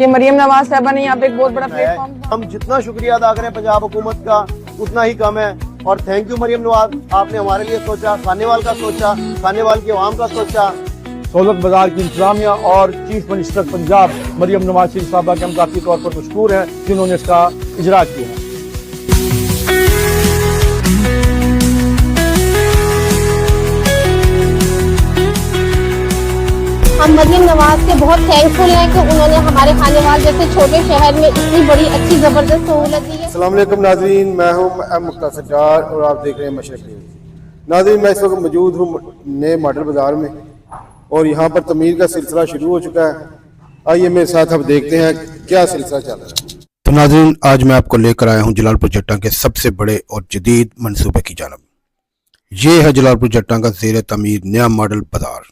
कि मरियम नवाज साहबा ने यहाँ पे एक बहुत बड़ा प्लेटफॉर्म। हम जितना शुक्रिया अदा करें पंजाब हुकूमत का उतना ही कम है। और थैंक यू मरियम नवाज, आपने हमारे लिए सोचा, खानेवाल का सोचा, खानेवाल की आवाम का सोचा। दौलत बाजार की इंतजामिया और चीफ मिनिस्टर पंजाब मरियम नवाज शरीफ साहबा के हम ज़ाती तौर पर मशकूर हैं जिन्होंने इसका इजरा किया है। हम मरियम नवाज के बहुत थैंकफुल हैं कि उन्होंने हमारे खानेवाल जैसे छोटे शहर में इतनी बड़ी अच्छी ज़बरदस्त सहूलत दी है। अस्सलाम वालेकुम नाज़रीन, मैं हूं एम मुख्तार डार और आप देख रहे हैं मशरक़ न्यूज़। नाज़रीन, मैं इस वक्त मौजूद हूं नए मॉडल बाज़ार में और यहाँ पर तमीर का सिलसिला शुरू हो चुका है। आइए मेरे साथ अब देखते हैं क्या सिलसिला चल रहा है। तो नाज़रीन, आज मैं आपको लेकर आया हूँ जलालपुर जट्टा के सबसे बड़े और जदीद मनसूबे की जानब। ये है जलालपुर जट्टा का ज़ेर तमीर नया मॉडल बाज़ार।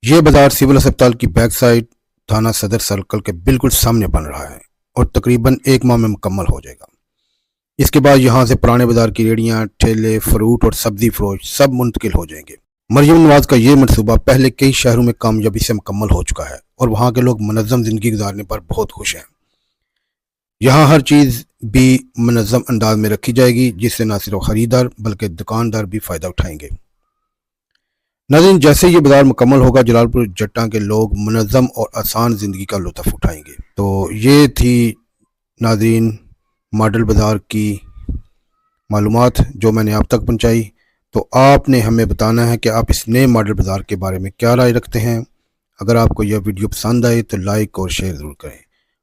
ये बाज़ार सिविल अस्पताल की बैक साइड थाना सदर सर्कल के बिल्कुल सामने बन रहा है और तकरीबन 1 माह में मुकम्मल हो जाएगा। इसके बाद यहाँ से पुराने बाज़ार की रेड़ियाँ, ठेले, फ्रूट और सब्जी फरोश सब मुंतकिल हो जाएंगे। मरियम नवाज का ये मनसूबा पहले कई शहरों में कामयाबी से मुकम्मल हो चुका है और वहाँ के लोग मुनज़्ज़म ज़िंदगी गुजारने पर बहुत खुश हैं। यहाँ हर चीज़ भी मुनज़्ज़म अंदाज में रखी जाएगी, जिससे न सिर्फ ख़रीदार बल्कि दुकानदार भी फ़ायदा उठाएंगे। नाज़रीन, जैसे ये बाज़ार मुकम्मल होगा जलालपुर जट्टा के लोग मुनज़्ज़म और आसान ज़िंदगी का लुत्फ़ उठाएंगे। तो ये थी नाज़रीन मॉडल बाज़ार की मालूमात जो मैंने आप तक पहुँचाई। तो आपने हमें बताना है कि आप इस नए मॉडल बाज़ार के बारे में क्या राय रखते हैं। अगर आपको यह वीडियो पसंद आए तो लाइक और शेयर ज़रूर करें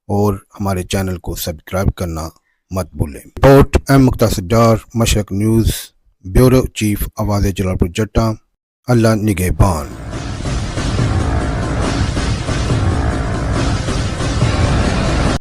और हमारे चैनल को सब्सक्राइब करना मत भूलें। रिपोर्ट एम मुख्तार डार, मशरक़ न्यूज़, ब्यूरो चीफ, आवाज़ जलालपुर जट्टा। अल्लाह निगहबान।